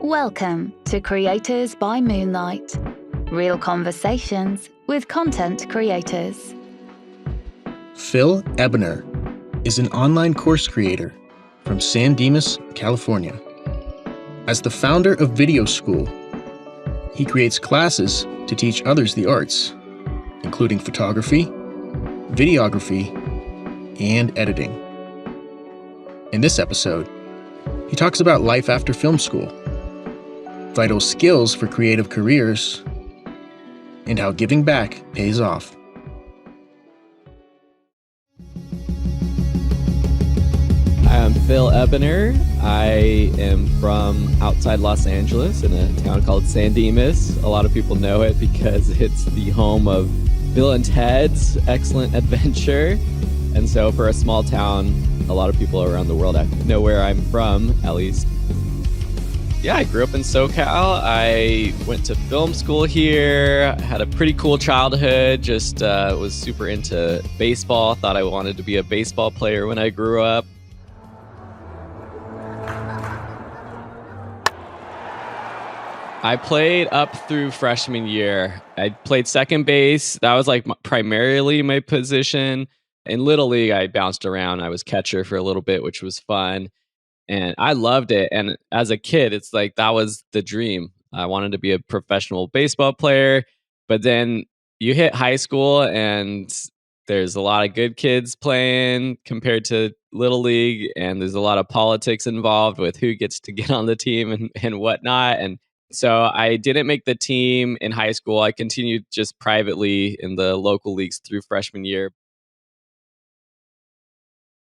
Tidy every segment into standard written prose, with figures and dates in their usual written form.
Welcome to Creators by Moonlight. Real conversations with content creators. Phil Ebiner is an online course creator from San Dimas, California. As the founder of Video School, he creates classes to teach others the arts, including photography, videography, and editing. In this episode, he talks about life after film school, vital skills for creative careers, and how giving back pays off. Hi, I'm Phil Ebiner. I am from outside Los Angeles in a town called San Dimas. A lot of people know it because it's the home of Bill and Ted's Excellent Adventure. And so for a small town, a lot of people around the world know where I'm from, at least. Yeah, I grew up in SoCal. I went to film school here, had a pretty cool childhood, just was super into baseball, thought I wanted to be a baseball player when I grew up. I played up through freshman year. I played second base. That was like primarily my position. In Little League, I bounced around. I was catcher for a little bit, which was fun. And I loved it. And as a kid, it's like that was the dream. I wanted to be a professional baseball player. But then you hit high school and there's a lot of good kids playing compared to Little League. And there's a lot of politics involved with who gets to get on the team and whatnot. And so I didn't make the team in high school. I continued just privately in the local leagues through freshman year.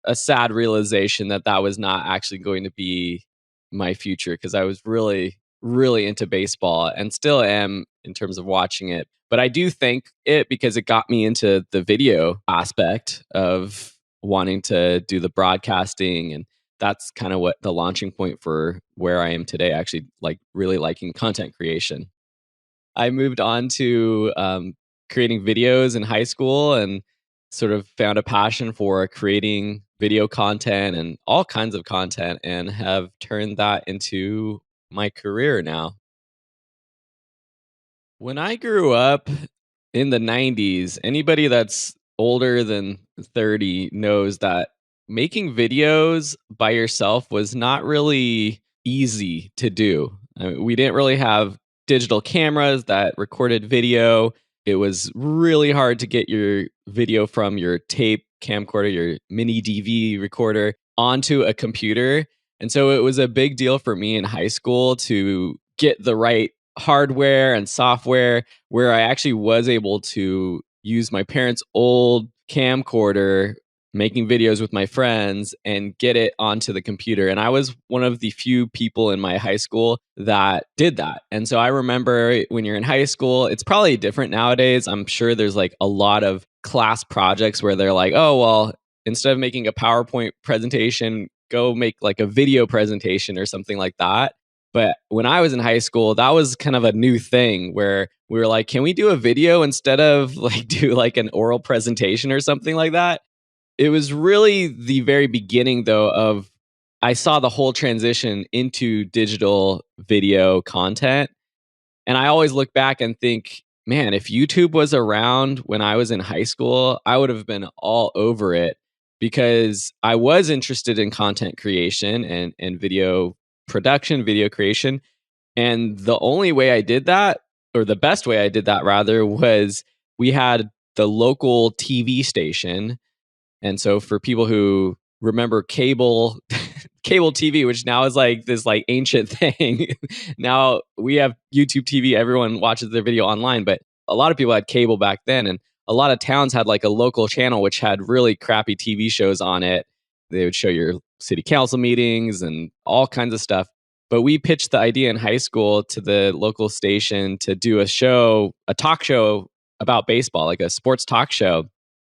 A sad realization that was not actually going to be my future, because I was really, really into baseball and still am in terms of watching it. But I do thank it because it got me into the video aspect of wanting to do the broadcasting. And that's kind of what the launching point for where I am today, actually, like really liking content creation. I moved on to creating videos in high school and sort of found a passion for creating video content and all kinds of content, and have turned that into my career now. When I grew up in the 90s, anybody that's older than 30 knows that making videos by yourself was not really easy to do. I mean, we didn't really have digital cameras that recorded video. It was really hard to get your video from your tape camcorder, your mini DV recorder, onto a computer. And so it was a big deal for me in high school to get the right hardware and software where I actually was able to use my parents' old camcorder, making videos with my friends, and get it onto the computer. And I was one of the few people in my high school that did that. And so I remember when you're in high school, it's probably different nowadays. I'm sure there's like a lot of class projects where they're like, oh, well, instead of making a PowerPoint presentation, go make like a video presentation or something like that. But when I was in high school, that was kind of a new thing where we were like, can we do a video instead of like do like an oral presentation or something like that? It was really the very beginning, though, of I saw the whole transition into digital video content. And I always look back and think, man, if YouTube was around when I was in high school, I would have been all over it, because I was interested in content creation and video production, video creation. And the only way I did that, or the best way I did that rather, was we had the local TV station. And so for people who remember cable TV, which now is like this like ancient thing, now we have YouTube TV, everyone watches their video online, but a lot of people had cable back then. And a lot of towns had like a local channel which had really crappy TV shows on it. They would show your city council meetings and all kinds of stuff. But we pitched the idea in high school to the local station to do a talk show about baseball, like a sports talk show.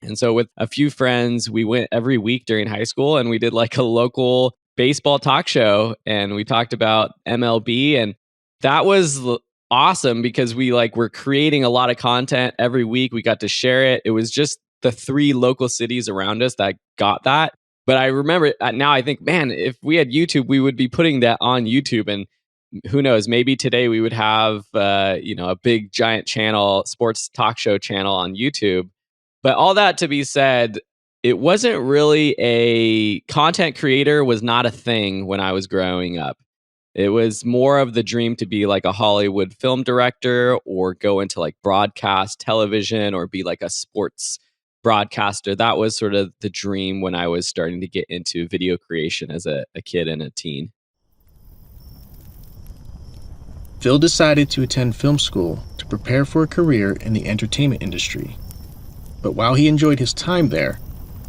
And so with a few friends, we went every week during high school and we did like a local baseball talk show, and we talked about MLB. And that was awesome because we like were creating a lot of content every week. We got to share it. It was just the 3 local cities around us that got that. But I remember now I think, man, if we had YouTube, we would be putting that on YouTube. And who knows, maybe today we would have, a big giant channel, sports talk show channel on YouTube. But all that to be said, it wasn't really a content creator was not a thing when I was growing up. It was more of the dream to be like a Hollywood film director or go into like broadcast television or be like a sports broadcaster. That was sort of the dream when I was starting to get into video creation as a kid and a teen. Phil decided to attend film school to prepare for a career in the entertainment industry. But while he enjoyed his time there,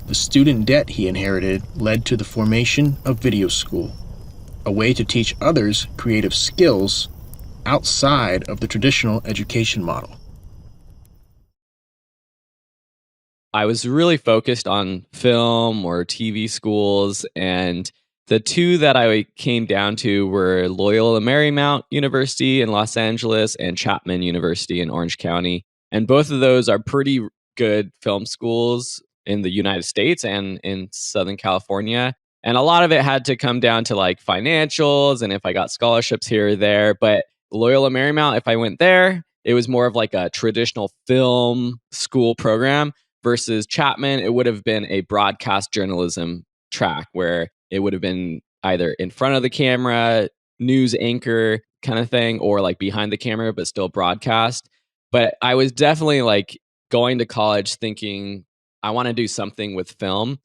the student debt he inherited led to the formation of Video School, a way to teach others creative skills outside of the traditional education model. I was really focused on film or TV schools, and the two that I came down to were Loyola Marymount University in Los Angeles and Chapman University in Orange County. And both of those are pretty good film schools in the United States and in Southern California. And a lot of it had to come down to like financials and if I got scholarships here or there. But Loyola Marymount, if I went there, it was more of like a traditional film school program versus Chapman. It would have been a broadcast journalism track where it would have been either in front of the camera, news anchor kind of thing, or like behind the camera, but still broadcast. But I was definitely like going to college thinking I want to do something with film.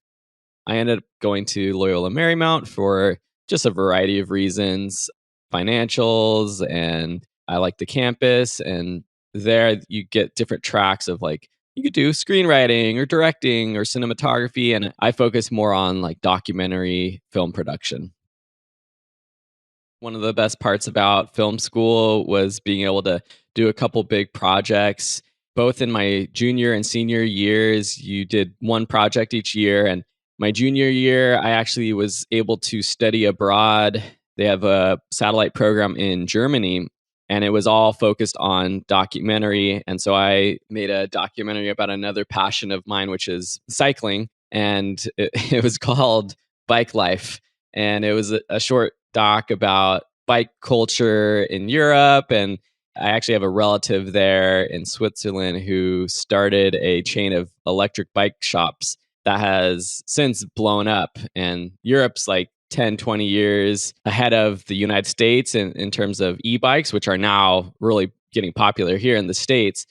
I ended up going to Loyola Marymount for just a variety of reasons, financials, and I like the campus. And there you get different tracks of like, you could do screenwriting or directing or cinematography. And I focus more on like documentary film production. One of the best parts about film school was being able to do a couple big projects. Both in my junior and senior years, you did one project each year. And my junior year, I actually was able to study abroad. They have a satellite program in Germany, and it was all focused on documentary. And so I made a documentary about another passion of mine, which is cycling. And it was called Bike Life. And it was a short doc about bike culture in Europe. And I actually have a relative there in Switzerland who started a chain of electric bike shops that has since blown up. And Europe's like 10, 20 years ahead of the United States in terms of e-bikes, which are now really getting popular here in the States.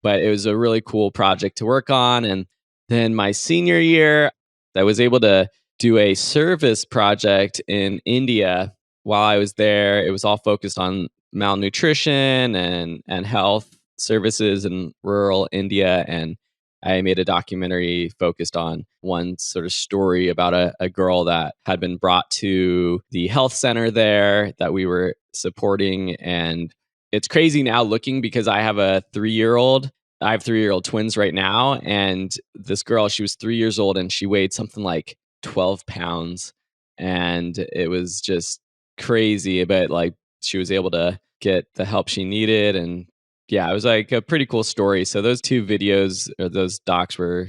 But it was a really cool project to work on. And then my senior year, I was able to do a service project in India while I was there. It was all focused on malnutrition and health services in rural India. And I made a documentary focused on one sort of story about a girl that had been brought to the health center there that we were supporting. And it's crazy now looking because I have a 3-year-old. I have 3-year-old twins right now. And this girl, she was 3 years old and she weighed something like 12 pounds. And it was just crazy, but like she was able to get the help she needed. And yeah, it was like a pretty cool story. So those two videos or those docs were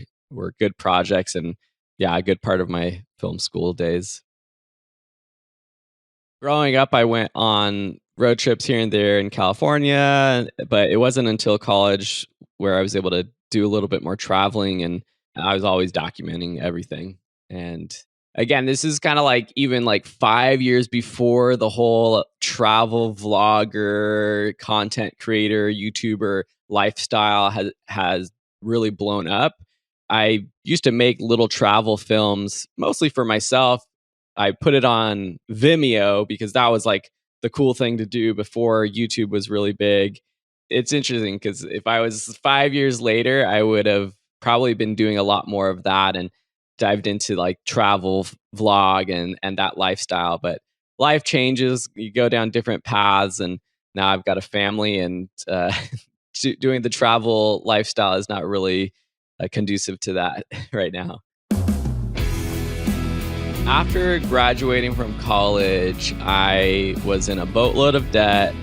good projects and yeah, a good part of my film school days. Growing up, I went on road trips here and there in California, but it wasn't until college where I was able to do a little bit more traveling and I was always documenting everything. And again, this is kind of like even like 5 years before the whole travel vlogger, content creator, YouTuber lifestyle has really blown up. I used to make little travel films, mostly for myself. I put it on Vimeo because that was like the cool thing to do before YouTube was really big. It's interesting because if I was 5 years later, I would have probably been doing a lot more of that and dived into like travel vlog and that lifestyle. But life changes, you go down different paths, and now I've got a family, and doing the travel lifestyle is not really conducive to that right now. After graduating from college, I was in a boatload of debt,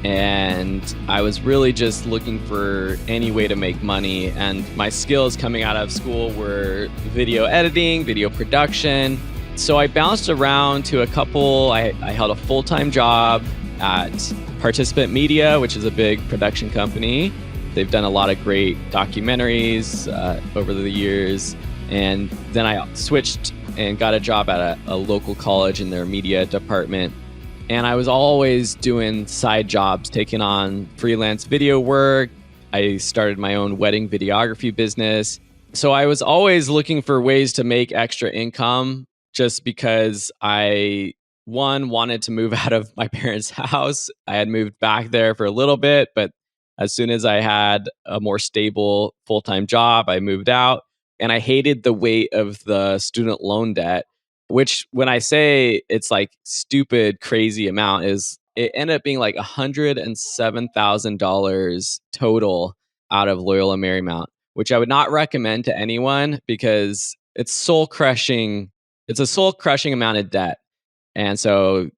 and I was really just looking for any way to make money. And my skills coming out of school were video editing, video production. So I bounced around to a couple. I held a full-time job at Participant Media, which is a big production company. They've done a lot of great documentaries over the years. And then I switched and got a job at a local college in their media department. And I was always doing side jobs, taking on freelance video work. I started my own wedding videography business. So I was always looking for ways to make extra income just because I, one, wanted to move out of my parents' house. I had moved back there for a little bit, but as soon as I had a more stable full-time job, I moved out. And I hated the weight of the student loan debt, which when I say it's like stupid, crazy amount, is it ended up being like $107,000 total out of Loyola Marymount, which I would not recommend to anyone because it's soul crushing. It's a soul crushing amount of debt. And so,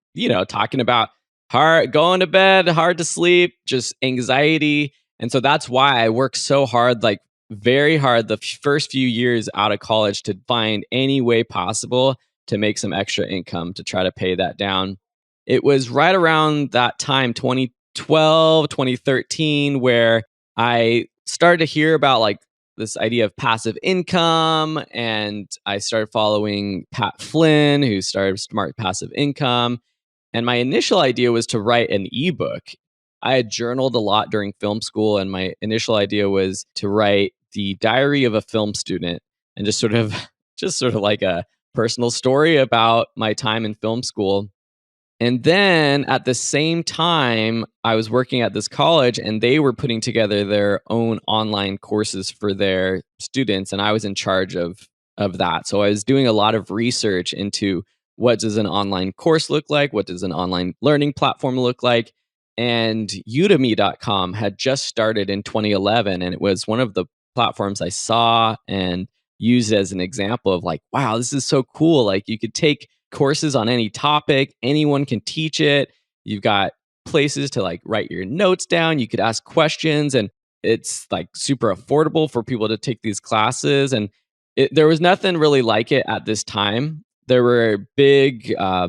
talking about hard going to bed, hard to sleep, just anxiety. And so that's why I worked so hard, like very hard the first few years out of college to find any way possible to make some extra income to try to pay that down. It was right around that time, 2012, 2013, where I started to hear about like this idea of passive income. And I started following Pat Flynn, who started Smart Passive Income. And my initial idea was to write an ebook. I had journaled a lot during film school, and my initial idea was to write the diary of a film student and just sort of like a personal story about my time in film school. And then at the same time, I was working at this college and they were putting together their own online courses for their students. And I was in charge of that. So I was doing a lot of research into what does an online course look like? What does an online learning platform look like? And Udemy.com had just started in 2011. And it was one of the platforms I saw and used as an example of like, wow, this is so cool. Like you could take courses on any topic, anyone can teach it. You've got places to like write your notes down. You could ask questions, and it's like super affordable for people to take these classes. And there was nothing really like it at this time. There were big, I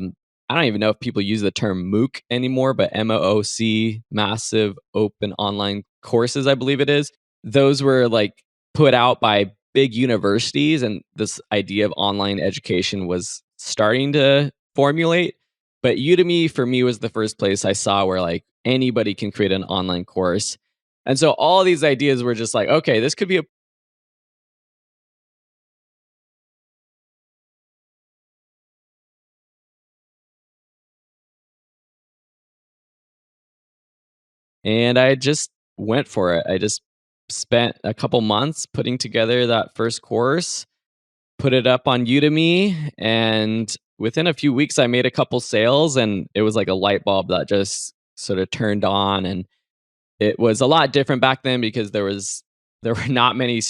don't even know if people use the term MOOC anymore, but MOOC, massive open online courses, I believe it is. Those were like put out by big universities, and this idea of online education was starting to formulate. But Udemy for me was the first place I saw where like anybody can create an online course. And so all these ideas were just like, okay, this could be a and I just went for it. I just spent a couple months putting together that first course, put it up on Udemy, and within a few weeks I made a couple sales, and it was like a light bulb that just sort of turned on. And it was a lot different back then because there were not many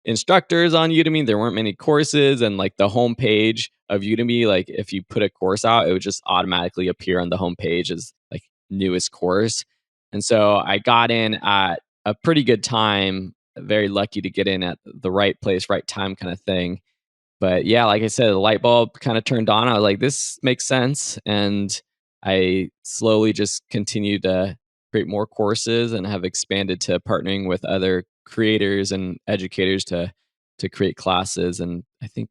instructors on Udemy. There weren't many courses, and like the homepage of Udemy, like if you put a course out, it would just automatically appear on the homepage as like newest course. And so I got in at a pretty good time, very lucky to get in at the right place, right time kind of thing. But yeah, like I said, the light bulb kind of turned on. I was like, this makes sense. And I slowly just continued to create more courses and have expanded to partnering with other creators and educators to create classes. And I think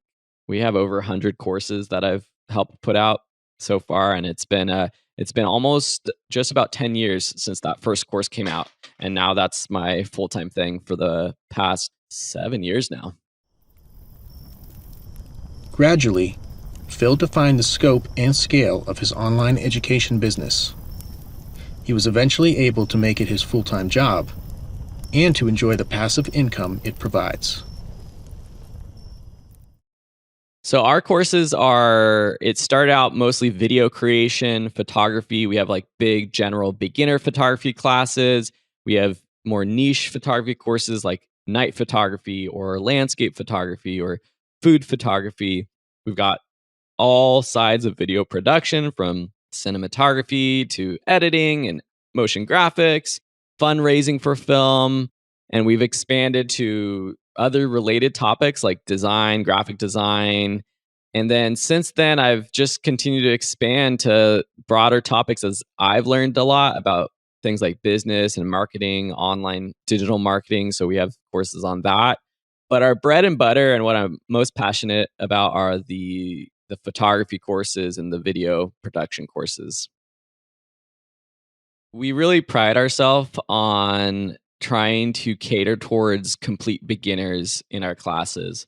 we have over 100 courses that I've helped put out so far. And it's been almost just about 10 years since that first course came out. And now that's my full-time thing for the past 7 years now. Gradually, Phil defined the scope and scale of his online education business. He was eventually able to make it his full-time job and to enjoy the passive income it provides. So our courses it started out mostly video creation, photography. We have like big general beginner photography classes. We have more niche photography courses like night photography or landscape photography or food photography. We've got all sides of video production, from cinematography to editing and motion graphics, fundraising for film. And we've expanded to other related topics like design, graphic design, And then since then, I've just continued to expand to broader topics as I've learned a lot about things like business and marketing, online digital marketing. So we have courses on that. But our bread and butter and what I'm most passionate about are the photography courses and the video production courses. We really pride ourselves on trying to cater towards complete beginners in our classes.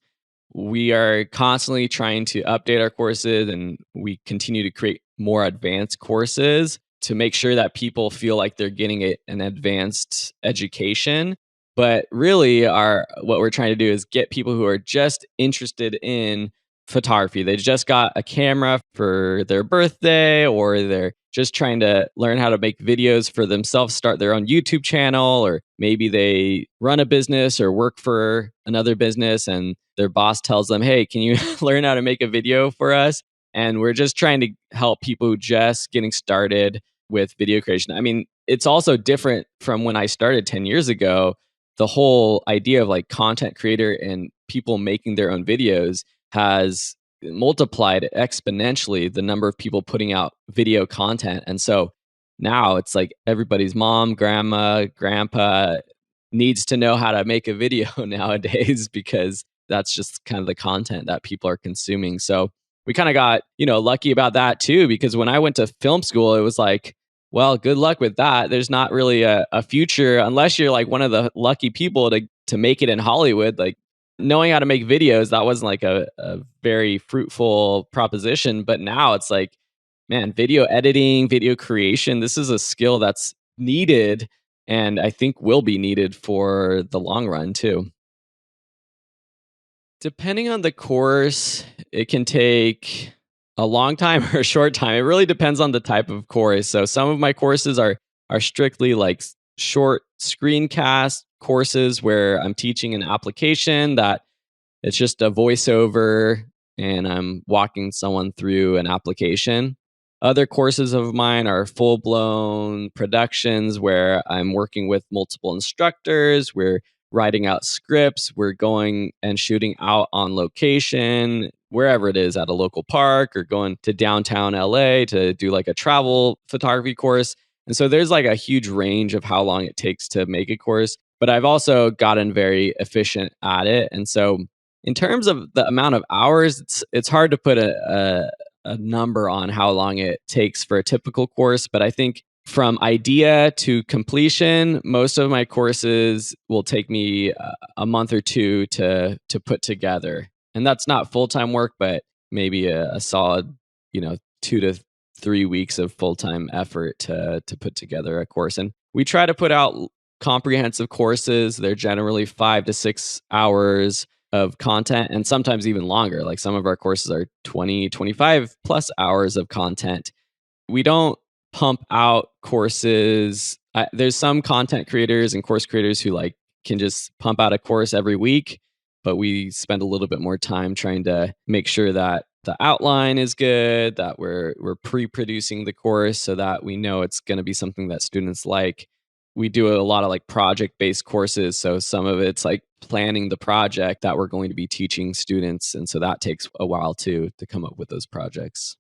We are constantly trying to update our courses, and we continue to create more advanced courses to make sure that people feel like they're getting an advanced education. But really, our what we're trying to do is get people who are just interested in photography. They just got a camera for their birthday, or they're just trying to learn how to make videos for themselves, start their own YouTube channel, or maybe they run a business or work for another business and their boss tells them, "Hey, can you learn how to make a video for us?" And we're just trying to help people who just getting started with video creation. I mean, it's also different from when I started 10 years ago. The whole idea of like content creator and people making their own videos has multiplied exponentially the number of people putting out video content. And so now it's like everybody's mom, grandma, grandpa needs to know how to make a video nowadays because that's just kind of the content that people are consuming. So we kind of got, lucky about that too, because when I went to film school, it was like, well, good luck with that. There's not really a future unless you're like one of the lucky people to make it in Hollywood. Like knowing how to make videos, that wasn't like a very fruitful proposition. But now it's like, man, video editing, video creation, this is a skill that's needed and I think will be needed for the long run too. Depending on the course, it can take a long time or a short time. It really depends on the type of course. So some of my courses are strictly like short screencast courses where I'm teaching an application that it's just a voiceover and I'm walking someone through an application. Other courses of mine are full blown productions where I'm working with multiple instructors. We're writing out scripts. We're going and shooting out on location, wherever it is at a local park or going to downtown LA to do like a travel photography course. And so there's like a huge range of how long it takes to make a course. But I've also gotten very efficient at it. And so in terms of the amount of hours, it's hard to put a number on how long it takes for a typical course. But I think from idea to completion, most of my courses will take me a month or two to put together. And that's not full-time work, but maybe a solid, 2 to 3 weeks of full-time effort to put together a course. And we try to put out comprehensive courses. They're generally 5 to 6 hours of content and sometimes even longer. Like some of our courses are 20, 25 plus hours of content. We don't pump out courses. There's some content creators and course creators who can just pump out a course every week, but we spend a little bit more time trying to make sure that the outline is good, that we're pre-producing the course so that we know it's going to be something that students like. We do a lot of project-based courses, so some of it's like planning the project that we're going to be teaching students, and so that takes a while too to come up with those projects.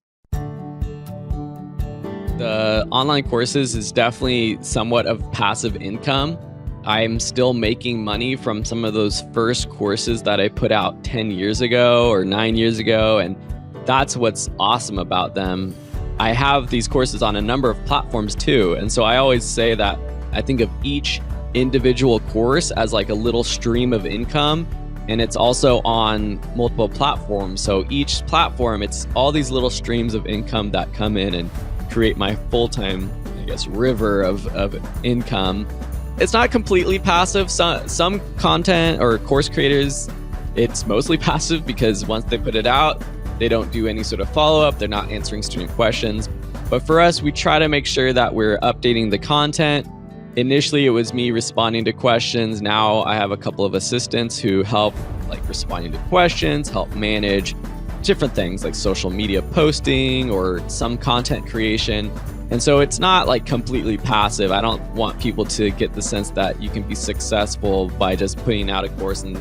The online courses is definitely somewhat of passive income. I'm still making money from some of those first courses that I put out 10 years ago or 9 years ago, and that's what's awesome about them. I have these courses on a number of platforms too, and so I always say that I think of each individual course as like a little stream of income, and it's also on multiple platforms. So each platform, it's all these little streams of income that come in and create my full-time, river of income. It's not completely passive. Some content or course creators, it's mostly passive because once they put it out, they don't do any sort of follow-up. They're not answering student questions. But for us, we try to make sure that we're updating the content. Initially, it was me responding to questions. Now I have a couple of assistants who help responding to questions, help manage different things like social media posting or some content creation. And so it's not completely passive. I don't want people to get the sense that you can be successful by just putting out a course and,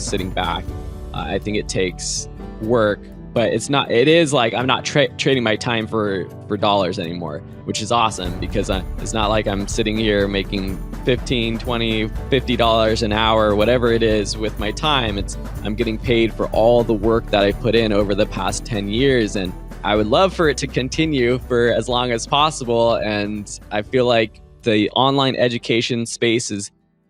sitting back. I think it takes work, but it is like I'm not trading my time for dollars anymore, which is awesome because it's not like I'm sitting here making $15, $20, $50 an hour, whatever it is with my time. I'm getting paid for all the work that I put in over the past 10 years. And I would love for it to continue for as long as possible. And I feel like the online education space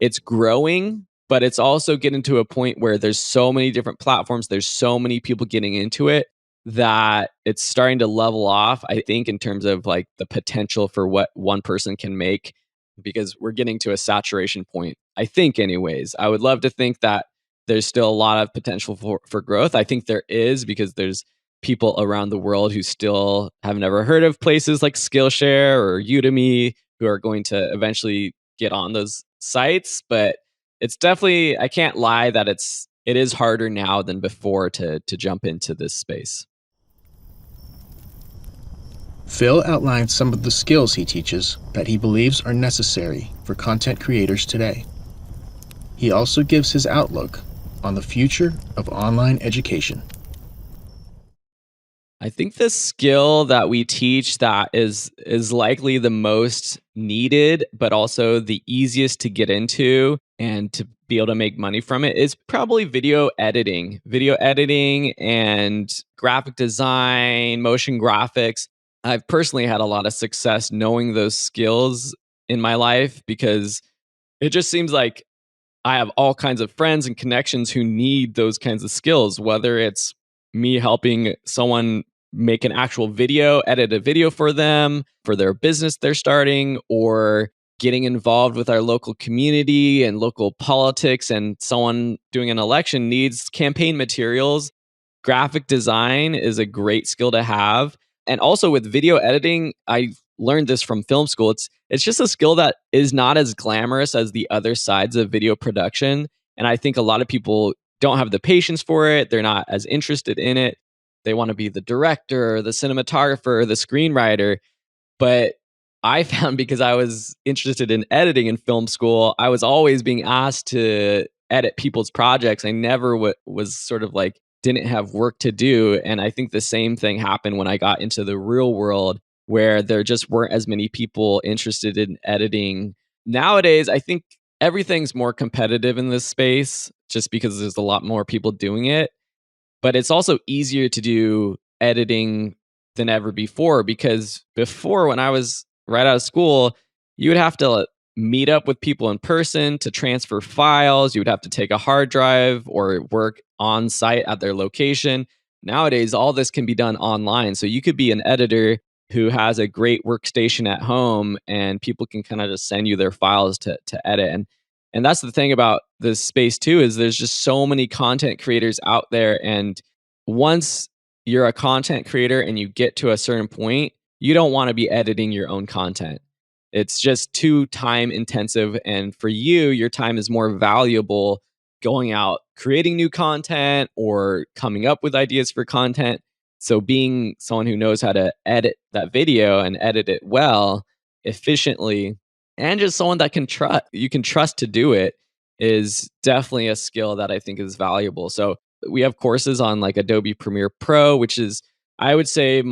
it's growing, but it's also getting to a point where there's so many different platforms, there's so many people getting into it that it's starting to level off, I think, in terms of like the potential for what one person can make, because we're getting to a saturation point. I think anyways, I would love to think that there's still a lot of potential for growth. I think there is, because there's people around the world who still have never heard of places like Skillshare or Udemy who are going to eventually get on those sites. But it's definitely, I can't lie that it is harder now than before to jump into this space. Phil outlines some of the skills he teaches that he believes are necessary for content creators today. He also gives his outlook on the future of online education. I think the skill that we teach that is likely the most needed, but also the easiest to get into and to be able to make money from it is probably video editing. Video editing and graphic design, motion graphics. I've personally had a lot of success knowing those skills in my life because it just seems like I have all kinds of friends and connections who need those kinds of skills, whether it's me helping someone make an actual video, edit a video for them, for their business they're starting, or getting involved with our local community and local politics, and someone doing an election needs campaign materials. Graphic design is a great skill to have. And also with video editing, I learned this from film school. It's just a skill that is not as glamorous as the other sides of video production. And I think a lot of people don't have the patience for it. They're not as interested in it. They want to be the director, the cinematographer, the screenwriter. But I found, because I was interested in editing in film school, I was always being asked to edit people's projects. I never was sort of like, didn't have work to do. And I think the same thing happened when I got into the real world, where there just weren't as many people interested in editing. Nowadays, I think everything's more competitive in this space just because there's a lot more people doing it. But it's also easier to do editing than ever before, because before, when I was right out of school, you would have to meet up with people in person to transfer files. You would have to take a hard drive or work on site at their location. Nowadays, all this can be done online. So you could be an editor who has a great workstation at home, and people can kind of just send you their files to edit. And that's the thing about this space too, is there's just so many content creators out there. And once you're a content creator and you get to a certain point, you don't want to be editing your own content. It's just too time intensive. And for you, your time is more valuable going out, creating new content or coming up with ideas for content. So being someone who knows how to edit that video and edit it well, efficiently, and just someone that you can trust to do it, is definitely a skill that I think is valuable. So we have courses on like Adobe Premiere Pro, which is, I would say,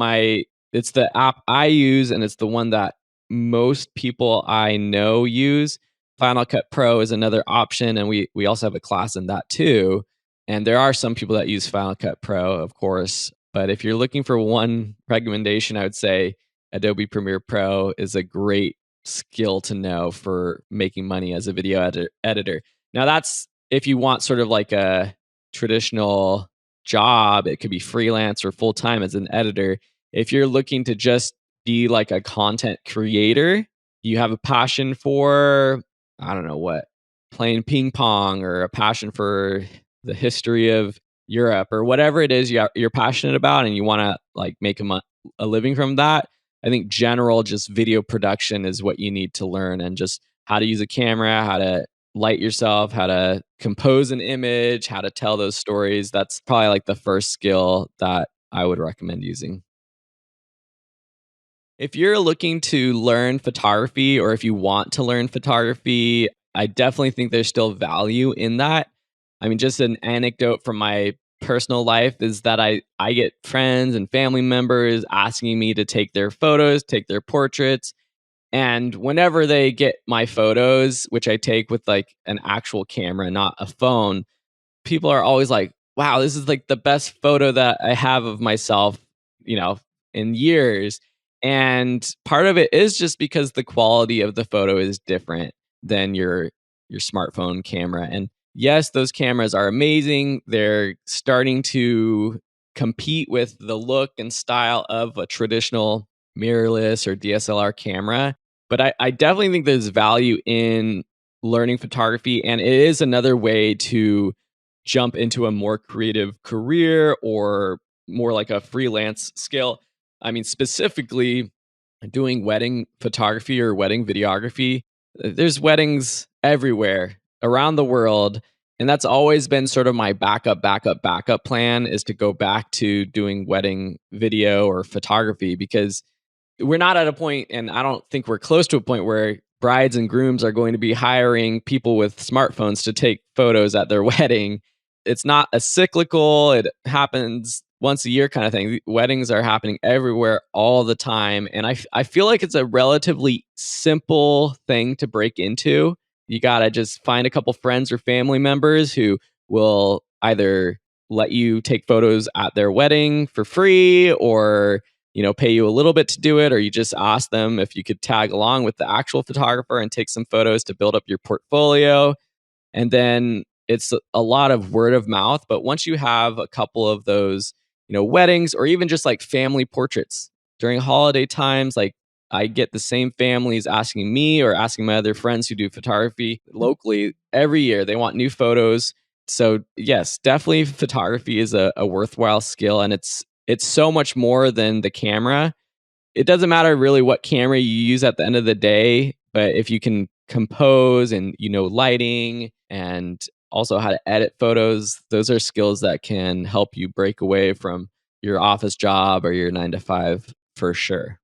it's the app I use, and it's the one that most people I know use. Final Cut Pro is another option, and we also have a class in that too. And there are some people that use Final Cut Pro, of course. But if you're looking for one recommendation, I would say Adobe Premiere Pro is a great skill to know for making money as a video editor. Now, that's if you want sort of like a traditional job. It could be freelance or full-time as an editor. If you're looking to just be like a content creator, you have a passion for, I don't know what, playing ping pong, or a passion for the history of Europe, or whatever it is you're passionate about, and you want to like make a living from that. I think general just video production is what you need to learn, and just how to use a camera, how to light yourself, how to compose an image, how to tell those stories. That's probably like the first skill that I would recommend using. If you're looking to learn photography, or if you want to learn photography, I definitely think there's still value in that. I mean, just an anecdote from my personal life is that I get friends and family members asking me to take their photos, take their portraits. And whenever they get my photos, which I take with like an actual camera, not a phone, people are always like, wow, this is like the best photo that I have of myself, you know, in years. And part of it is just because the quality of the photo is different than your smartphone camera. And yes, those cameras are amazing. They're starting to compete with the look and style of a traditional mirrorless or DSLR camera. But I definitely think there's value in learning photography. And it is another way to jump into a more creative career or more like a freelance skill. I mean, specifically doing wedding photography or wedding videography. There's weddings everywhere around the world. And that's always been sort of my backup plan is to go back to doing wedding video or photography because we're not at a point, and I don't think we're close to a point where brides and grooms are going to be hiring people with smartphones to take photos at their wedding. It's not a cyclical, it happens once a year kind of thing. Weddings are happening everywhere all the time. And I feel like it's a relatively simple thing to break into. You got to just find a couple friends or family members who will either let you take photos at their wedding for free or pay you a little bit to do it, or you just ask them if you could tag along with the actual photographer and take some photos to build up your portfolio. And then it's a lot of word of mouth. But once you have a couple of those, weddings or even just like family portraits during holiday times, like I get the same families asking me or asking my other friends who do photography locally every year. They want new photos. So yes, definitely photography is a worthwhile skill, and it's so much more than the camera. It doesn't matter really what camera you use at the end of the day, but if you can compose and lighting and also how to edit photos, those are skills that can help you break away from your office job or your 9 to 5 for sure.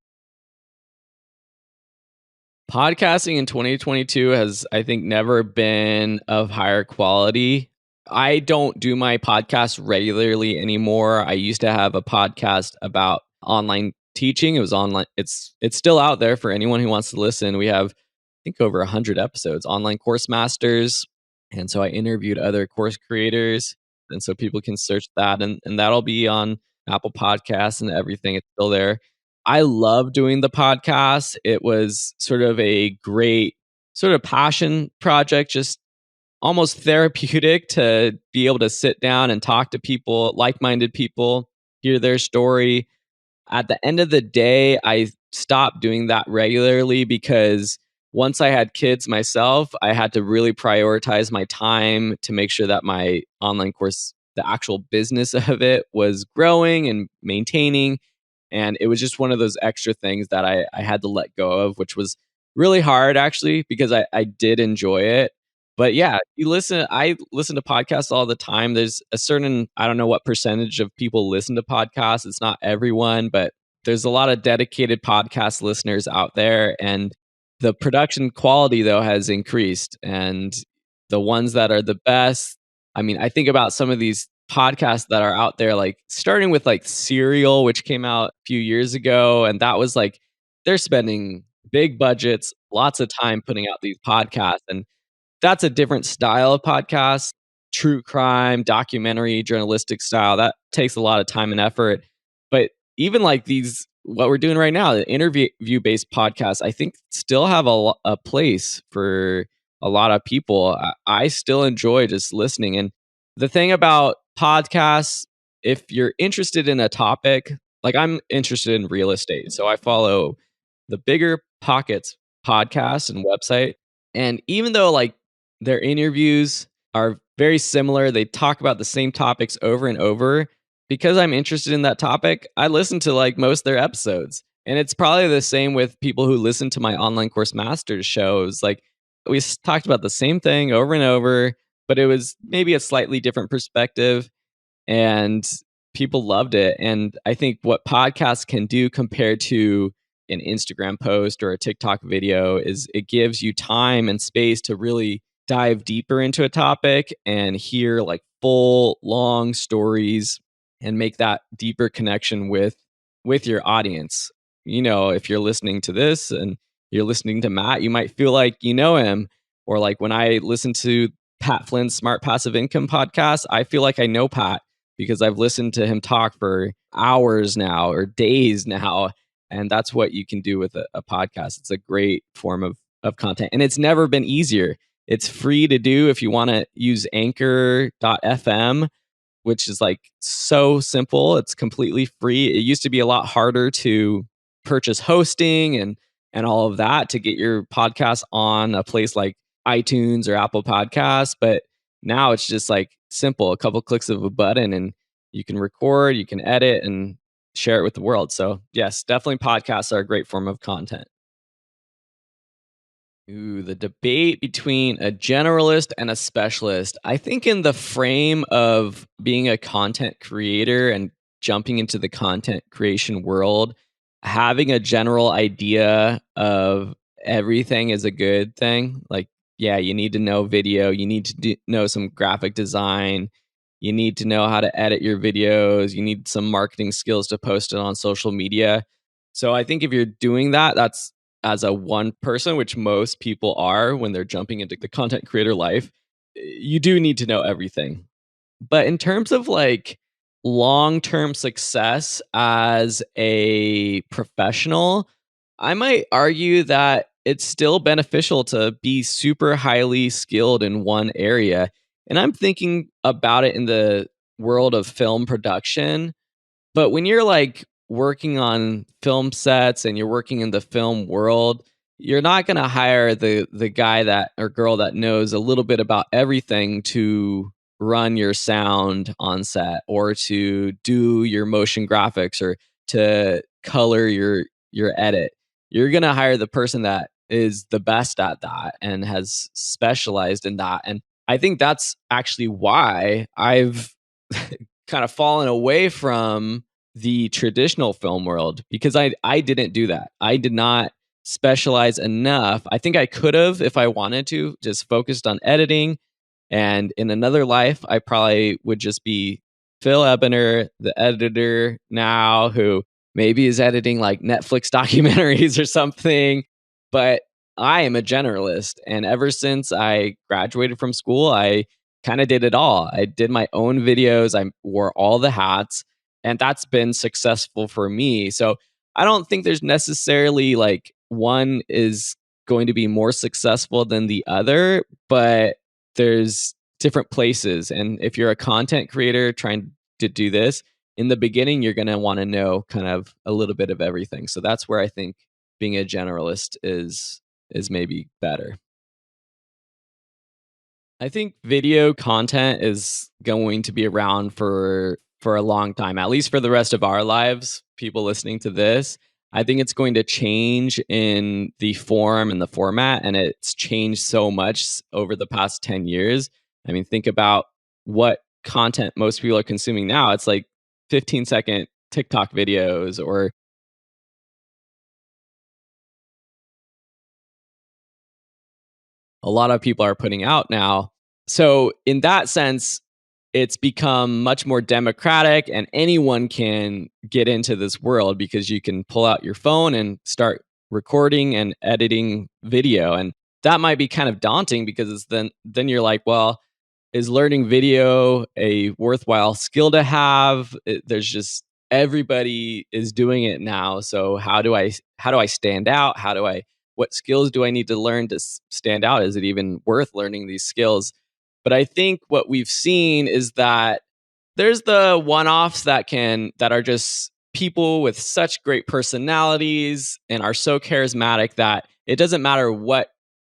Podcasting in 2022 has, I think, never been of higher quality. I don't do my podcast regularly anymore. I used to have a podcast about online teaching. It was online. It's still out there for anyone who wants to listen. We have, I think, over 100 episodes, online course masters. And so I interviewed other course creators. And so people can search that, and that'll be on Apple Podcasts and everything. It's still there. I love doing the podcast. It was sort of a great sort of passion project, just almost therapeutic to be able to sit down and talk to people, like-minded people, hear their story. At the end of the day, I stopped doing that regularly because once I had kids myself, I had to really prioritize my time to make sure that my online course, the actual business of it, was growing and maintaining. And it was just one of those extra things that I had to let go of, which was really hard actually, because I did enjoy it. But yeah, I listen to podcasts all the time. There's a certain, I don't know what percentage of people listen to podcasts. It's not everyone, but there's a lot of dedicated podcast listeners out there. And the production quality though has increased. And the ones that are the best, I mean, I think about some of these podcasts that are out there, like starting with like Serial, which came out a few years ago. And that was like, they're spending big budgets, lots of time putting out these podcasts. And that's a different style of podcast, true crime, documentary, journalistic style. That takes a lot of time and effort. But even like these, what we're doing right now, the interview based podcasts, I think still have a place for a lot of people. I still enjoy just listening. And the thing about podcasts, if you're interested in a topic, like I'm interested in real estate. So I follow the Bigger Pockets podcast and website. And even though like their interviews are very similar, they talk about the same topics over and over. Because I'm interested in that topic, I listen to like most of their episodes. And it's probably the same with people who listen to my online course masters shows. Like talked about the same thing over and over, but it was maybe a slightly different perspective, and people loved it. And I think what podcasts can do compared to an Instagram post or a TikTok video is it gives you time and space to really dive deeper into a topic and hear like full long stories and make that deeper connection with your audience. If you're listening to this and you're listening to Matt, you might feel like you know him. Or like when I listen to Pat Flynn's Smart Passive Income podcast, I feel like I know Pat because I've listened to him talk for hours now or days now. And that's what you can do with a podcast. It's a great form of content. And it's never been easier. It's free to do if you want to use anchor.fm, which is like so simple. It's completely free. It used to be a lot harder to purchase hosting and all of that to get your podcast on a place like iTunes or Apple Podcasts, but now it's just like simple, a couple clicks of a button and you can record, you can edit and share it with the world. So, yes, definitely podcasts are a great form of content. Ooh, the debate between a generalist and a specialist. I think in the frame of being a content creator and jumping into the content creation world, having a general idea of everything is a good thing. Like, yeah, you need to know video, you need to know some graphic design, you need to know how to edit your videos, you need some marketing skills to post it on social media. So I think if you're doing that, that's as a one person, which most people are when they're jumping into the content creator life, you do need to know everything. But in terms of like long term success as a professional, I might argue that it's still beneficial to be super highly skilled in one area. And I'm thinking about it in the world of film production. But when you're like working on film sets and you're working in the film world, you're not going to hire the guy that or girl that knows a little bit about everything to run your sound on set or to do your motion graphics or to color your edit. You're going to hire the person that is the best at that and has specialized in that. And I think that's actually why I've kind of fallen away from the traditional film world because I didn't do that. I did not specialize enough. I think I could have if I wanted to, just focused on editing. And in another life, I probably would just be Phil Ebiner, the editor now, who maybe is editing like Netflix documentaries or something. But I am a generalist. And ever since I graduated from school, I kind of did it all. I did my own videos, I wore all the hats, and that's been successful for me. So I don't think there's necessarily like one is going to be more successful than the other, but there's different places. And if you're a content creator trying to do this, in the beginning, you're going to want to know kind of a little bit of everything. So that's where I think being a generalist is maybe better. I think video content is going to be around for a long time, at least for the rest of our lives, people listening to this. I think it's going to change in the form and the format, and it's changed so much over the past 10 years. I mean, think about what content most people are consuming now. It's like 15-second TikTok videos or a lot of people are putting out now. So, in that sense, it's become much more democratic and anyone can get into this world because you can pull out your phone and start recording and editing video. And that might be kind of daunting because it's then you're like, well, is learning video a worthwhile skill to have? There's just everybody is doing it now. So how do I stand out? What skills do I need to learn to stand out? Is it even worth learning these skills? But I think what we've seen is that there's the one-offs that are just people with such great personalities and are so charismatic that it doesn't matter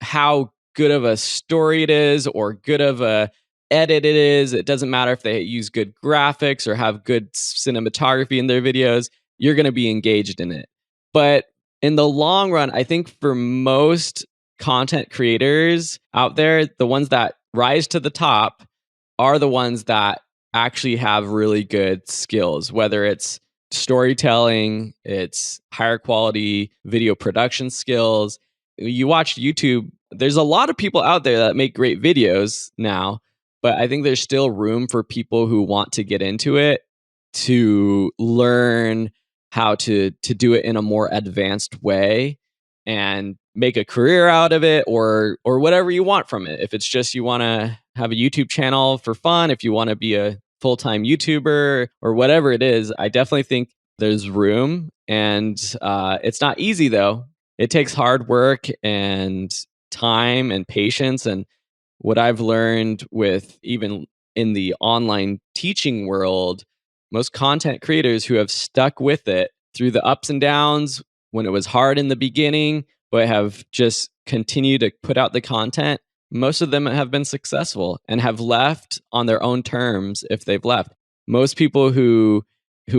how good of a story it is or good of a edit it is. It doesn't matter if they use good graphics or have good cinematography in their videos. You're going to be engaged in it. But in the long run, I think for most content creators out there, the ones that rise to the top are the ones that actually have really good skills, whether it's storytelling, it's higher quality video production skills. You watch YouTube there's a lot of people out there that make great videos now, but I think there's still room for people who want to get into it to learn how to do it in a more advanced way and make a career out of it, or whatever you want from it. If it's just you want to have a YouTube channel for fun, if you want to be a full-time YouTuber or whatever it is, I definitely think there's room. And it's not easy though. It takes hard work and time and patience. And what I've learned with even in the online teaching world, most content creators who have stuck with it through the ups and downs when it was hard in the beginning, but have just continued to put out the content, most of them have been successful and have left on their own terms if they've left. Most people who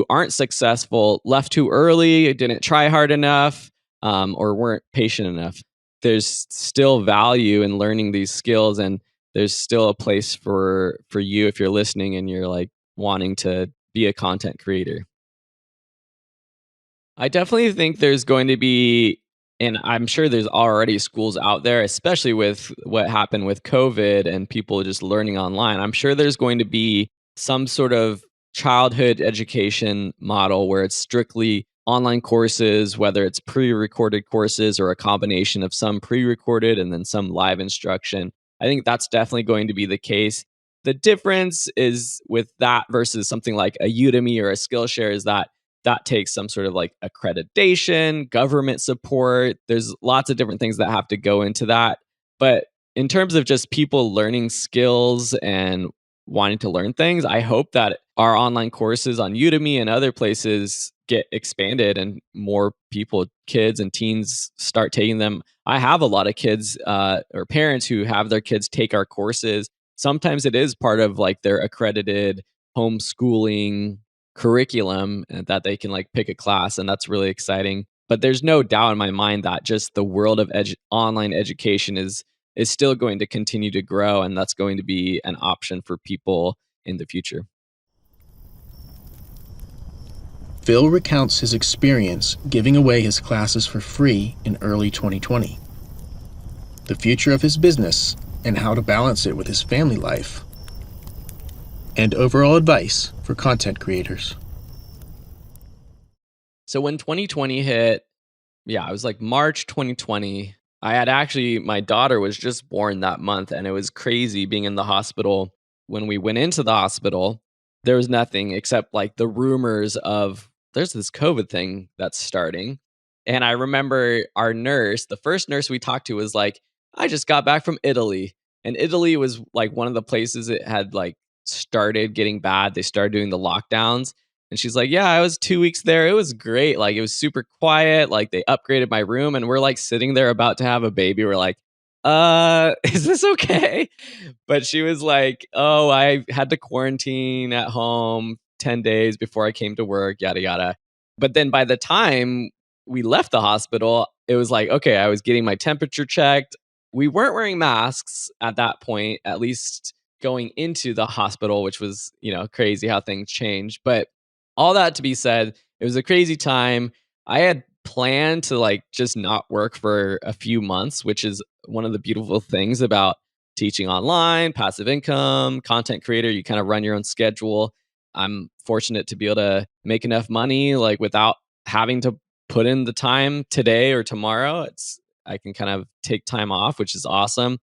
aren't successful left too early, didn't try hard enough, or weren't patient enough. There's still value in learning these skills, and there's still a place for you if you're listening and you're like wanting to be a content creator. I definitely think there's going to be, and I'm sure there's already schools out there, especially with what happened with COVID and people just learning online. I'm sure there's going to be some sort of childhood education model where it's strictly online courses, whether it's pre recorded courses or a combination of some pre recorded and then some live instruction. I think that's definitely going to be the case. The difference is with that versus something like a Udemy or a Skillshare is that takes some sort of like accreditation, government support. There's lots of different things that have to go into that. But in terms of just people learning skills and wanting to learn things, I hope that our online courses on Udemy and other places get expanded and more people, kids and teens, start taking them. I have a lot of kids or parents who have their kids take our courses. Sometimes it is part of like their accredited homeschooling curriculum that they can like pick a class, and that's really exciting. But there's no doubt in my mind that just the world of online education is still going to continue to grow, and that's going to be an option for people in the future. Phil recounts his experience giving away his classes for free in early 2020, the future of his business, and how to balance it with his family life, and overall advice for content creators. So when 2020 hit, yeah, it was like March 2020. I had actually, my daughter was just born that month, and it was crazy being in the hospital. When we went into the hospital, there was nothing except like the rumors of there's this COVID thing that's starting. And I remember our nurse, the first nurse we talked to was like, I just got back from Italy. And Italy was like one of the places it had like started getting bad. They started doing the lockdowns. And she's like, yeah, I was 2 weeks there. It was great. Like it was super quiet. Like they upgraded my room, and we're like sitting there about to have a baby. We're like, is this okay? But she was like, oh, I had to quarantine at home 10 days before I came to work, yada, yada. But then by the time we left the hospital, it was like, okay, I was getting my temperature checked. We weren't wearing masks at that point, at least going into the hospital, which was, crazy how things changed. But all that to be said, it was a crazy time. I had planned to like just not work for a few months, which is one of the beautiful things about teaching online, passive income, content creator. You kind of run your own schedule. I'm fortunate to be able to make enough money like without having to put in the time today or tomorrow. I can kind of take time off, which is awesome.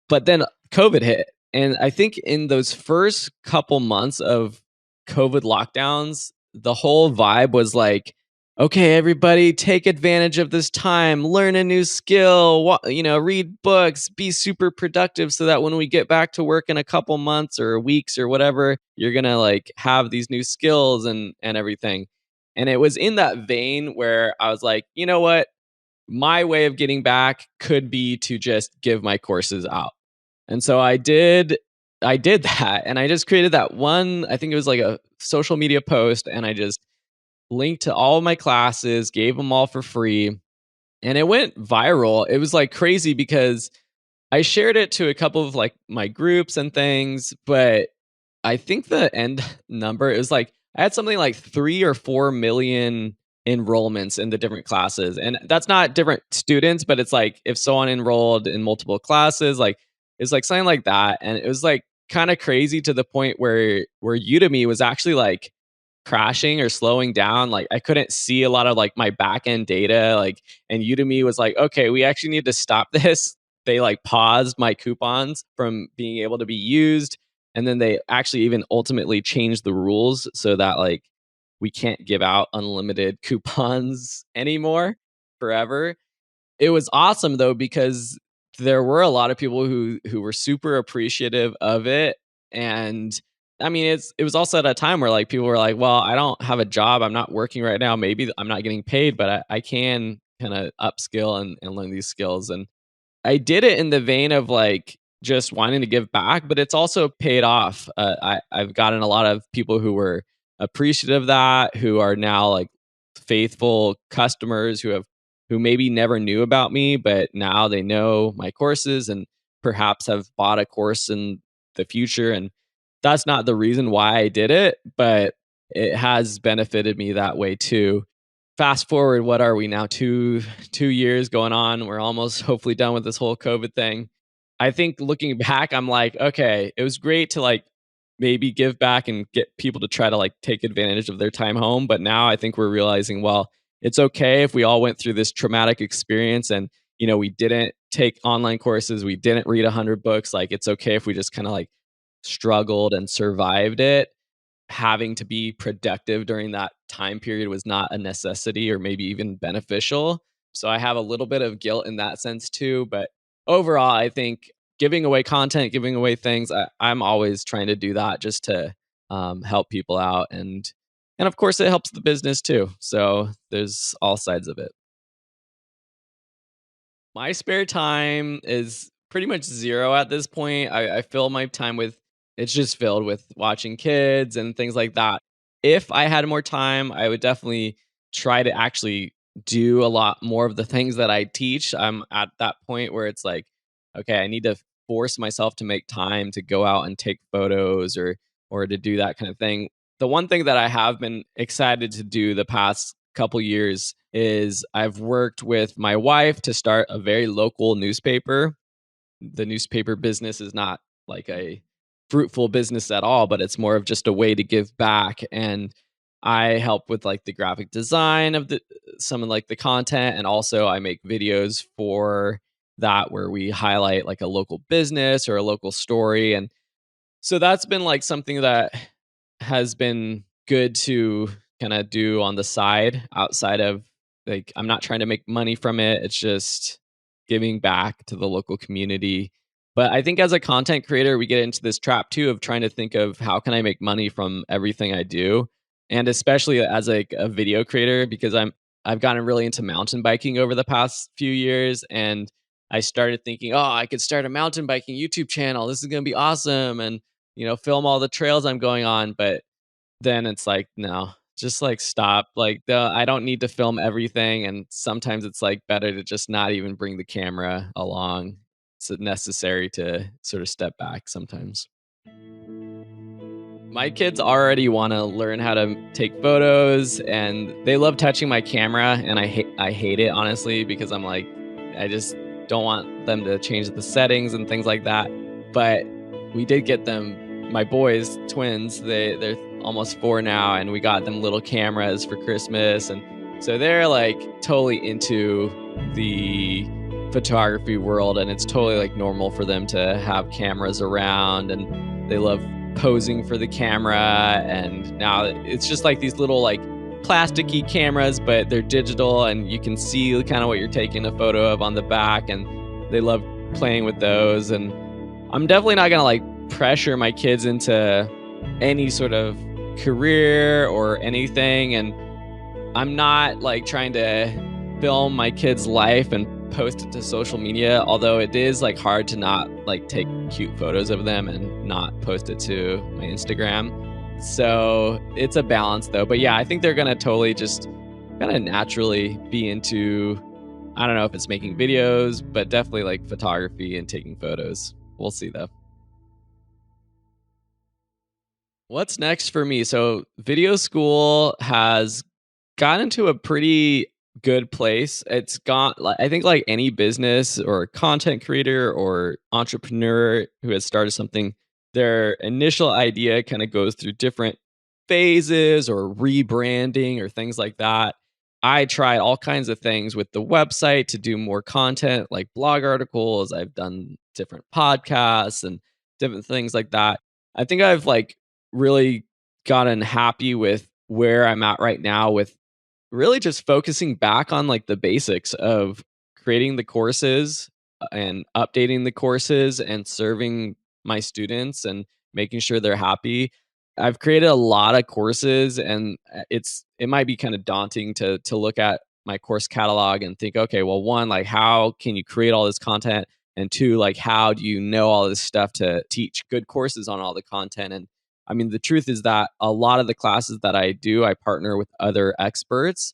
But then COVID hit. And I think in those first couple months of COVID lockdowns, the whole vibe was like, okay, everybody take advantage of this time, learn a new skill, read books, be super productive so that when we get back to work in a couple months or weeks or whatever, you're going to like have these new skills and everything. And it was in that vein where I was like, you know what? My way of getting back could be to just give my courses out. And so I did that, and I just created that one, I think it was like a social media post, and I just linked to all of my classes, gave them all for free, and it went viral. It was like crazy because I shared it to a couple of like my groups and things, but I think the end number is like I had something like 3 or 4 million enrollments in the different classes. And that's not different students, but it's like if someone enrolled in multiple classes, like it's like something like that. And it was like kind of crazy to the point where Udemy was actually like crashing or slowing down. Like I couldn't see a lot of like my back end data. Like, and Udemy was like, okay, we actually need to stop this. They like paused my coupons from being able to be used. And then they actually even ultimately changed the rules so that like we can't give out unlimited coupons anymore forever. It was awesome though because there were a lot of people who were super appreciative of it. And I mean it was also at a time where like people were like, well, I don't have a job, I'm not working right now, maybe I'm not getting paid, but I can kind of upskill and learn these skills. And I did it in the vein of like just wanting to give back, but it's also paid off. I've gotten a lot of people who were appreciative of that, who are now like faithful customers who maybe never knew about me, but now they know my courses and perhaps have bought a course in the future. And that's not the reason why I did it, but it has benefited me that way too. Fast forward, what are we now? 2 years going on. We're almost hopefully done with this whole COVID thing. I think looking back, I'm like, okay, it was great to like maybe give back and get people to try to like take advantage of their time home. But now I think we're realizing, well, it's okay if we all went through this traumatic experience and, we didn't take online courses, we didn't read 100 books. Like, it's okay if we just kind of like struggled and survived it. Having to be productive during that time period was not a necessity or maybe even beneficial. So I have a little bit of guilt in that sense too. But overall, I think giving away content, giving away things, I'm always trying to do that just to help people out. And of course, it helps the business too. So there's all sides of it. My spare time is pretty much zero at this point. I fill my time with it's just filled with watching kids and things like that. If I had more time, I would definitely try to actually do a lot more of the things that I teach. I'm at that point where it's like, okay, I need to force myself to make time to go out and take photos or to do that kind of thing. The one thing that I have been excited to do the past couple years is I've worked with my wife to start a very local newspaper. The newspaper business is not like a fruitful business at all, but it's more of just a way to give back. And I help with like the graphic design of the some of like the content, and also I make videos for that where we highlight like a local business or a local story. And so that's been like something that has been good to kind of do on the side outside of like I'm not trying to make money from it. It's just giving back to the local community. But I think as a content creator, we get into this trap too of trying to think of how can I make money from everything I do? And especially as like a video creator, because I've gotten really into mountain biking over the past few years. And I started thinking, oh, I could start a mountain biking YouTube channel. This is gonna be awesome. And film all the trails I'm going on. But then it's like, no, just like stop. Like I don't need to film everything. And sometimes it's like better to just not even bring the camera along. It's necessary to sort of step back sometimes. My kids already want to learn how to take photos and they love touching my camera, and I hate it honestly because I'm like I just don't want them to change the settings and things like that. But we did get them my boys, twins, they're almost 4 now, and we got them little cameras for Christmas, and so they're like totally into the photography world, and it's totally like normal for them to have cameras around, and they love posing for the camera. And now it's just like these little like plasticky cameras, but they're digital and you can see kind of what you're taking a photo of on the back, and they love playing with those. And I'm definitely not gonna like pressure my kids into any sort of career or anything, and I'm not like trying to film my kids' life and post it to social media, although it is like hard to not like take cute photos of them and not post it to my Instagram. So it's a balance though. But yeah, I think they're gonna totally just kind of naturally be into, I don't know if it's making videos, but definitely like photography and taking photos. We'll see though. What's next for me? So video school has gotten to a pretty good place. It's gone, like, I think like any business or content creator or entrepreneur who has started something, their initial idea kind of goes through different phases or rebranding or things like that. I tried all kinds of things with the website to do more content, like blog articles. I've done different podcasts and different things like that. I think I've like really gotten happy with where I'm at right now with really just focusing back on like the basics of creating the courses and updating the courses and serving my students and making sure they're happy. I've created a lot of courses and it might be kind of daunting to look at my course catalog and think, okay, well, one, like how can you create all this content? And two, like how do you know all this stuff to teach good courses on all the content? And I mean, the truth is that a lot of the classes that I do, I partner with other experts.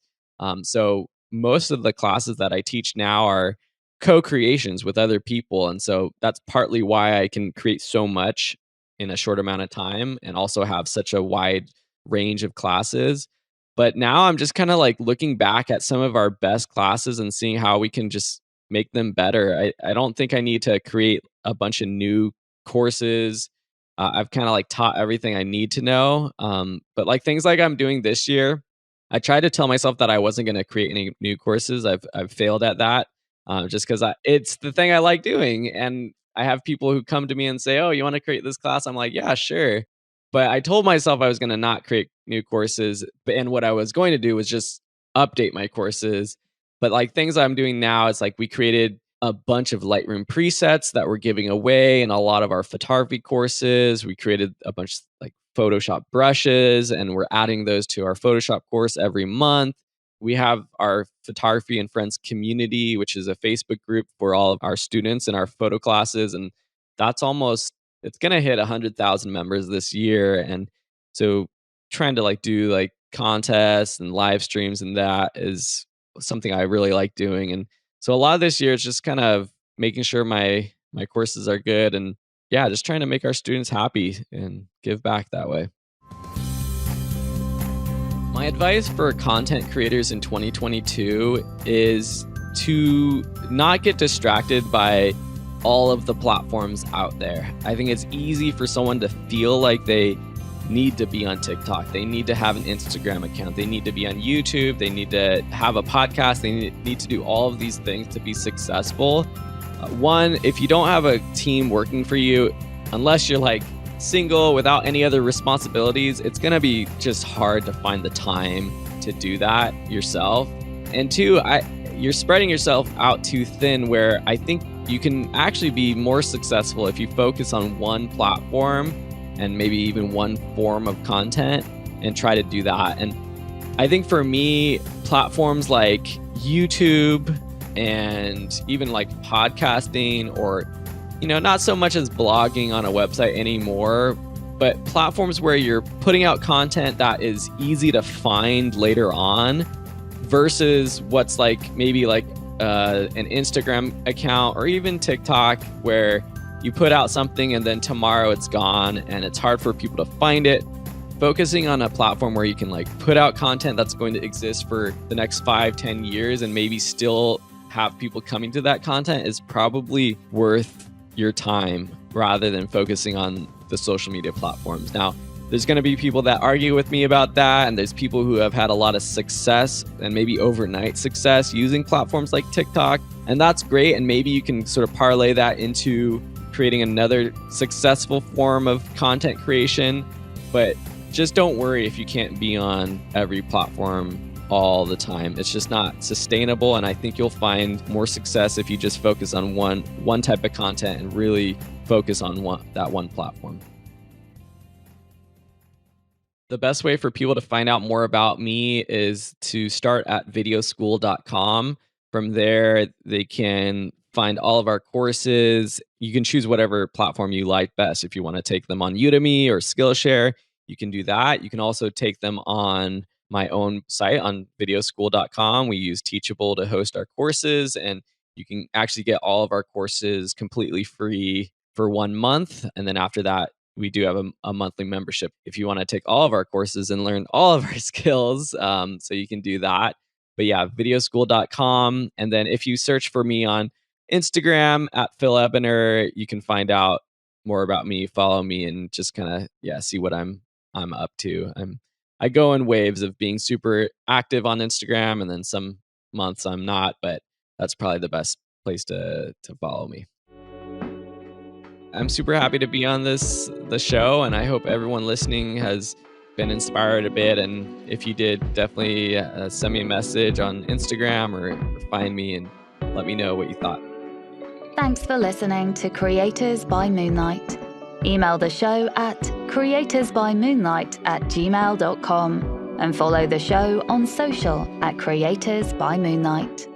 So most of the classes that I teach now are co-creations with other people. And so that's partly why I can create so much in a short amount of time and also have such a wide range of classes. But now I'm just kind of like looking back at some of our best classes and seeing how we can just make them better. I don't think I need to create a bunch of new courses. I've kind of like taught everything I need to know. But like things like I'm doing this year, I tried to tell myself that I wasn't going to create any new courses. I've failed at that, just because it's the thing I like doing, and I have people who come to me and say, "Oh, you want to create this class?" I'm like, "Yeah, sure." But I told myself I was going to not create new courses, and what I was going to do was just update my courses. But like things I'm doing now, it's like we created a bunch of Lightroom presets that we're giving away in a lot of our photography courses. We created a bunch like Photoshop brushes, and we're adding those to our Photoshop course every month. We have our Photography and Friends community, which is a Facebook group for all of our students in our photo classes. And that's it's going to hit 100,000 members this year. And so trying to like do like contests and live streams and that is something I really like doing. And so a lot of this year is just kind of making sure my courses are good and yeah, just trying to make our students happy and give back that way. My advice for content creators in 2022 is to not get distracted by all of the platforms out there. I think it's easy for someone to feel like they need to be on TikTok. They need to have an Instagram account. They need to be on YouTube. They need to have a podcast. They need to do all of these things to be successful. One, if you don't have a team working for you, unless you're like single without any other responsibilities, it's going to be just hard to find the time to do that yourself. And two, you're spreading yourself out too thin where I think you can actually be more successful if you focus on one platform and maybe even one form of content and try to do that. And I think for me, platforms like YouTube and even like podcasting or, not so much as blogging on a website anymore, but platforms where you're putting out content that is easy to find later on versus what's like maybe like an Instagram account or even TikTok where you put out something and then tomorrow it's gone and it's hard for people to find it. Focusing on a platform where you can like put out content that's going to exist for the next 5-10 years and maybe still have people coming to that content is probably worth your time rather than focusing on the social media platforms. Now, there's going to be people that argue with me about that, and there's people who have had a lot of success and maybe overnight success using platforms like TikTok, and that's great, and maybe you can sort of parlay that into creating another successful form of content creation, but just don't worry if you can't be on every platform all the time. It's just not sustainable, and I think you'll find more success if you just focus on one type of content and really focus on that one platform. The best way for people to find out more about me is to start at videoschool.com. From there, they can find all of our courses. You can choose whatever platform you like best. If you want to take them on Udemy or Skillshare, you can do that. You can also take them on my own site on videoschool.com. We use Teachable to host our courses, and you can actually get all of our courses completely free for 1 month. And then after that, we do have a monthly membership if you want to take all of our courses and learn all of our skills. So you can do that. But yeah, videoschool.com. And then if you search for me on Instagram at Phil Ebiner, you can find out more about me, follow me, and just kind of see what I'm up to. I go in waves of being super active on Instagram, and then some months I'm not, but that's probably the best place to follow me. I'm super happy to be on the show, and I hope everyone listening has been inspired a bit. And if you did, definitely send me a message on Instagram or find me and let me know what you thought. Thanks for listening to Creators by Moonlight. Email the show at creatorsbymoonlight@gmail.com and follow the show on social at Creators by Moonlight.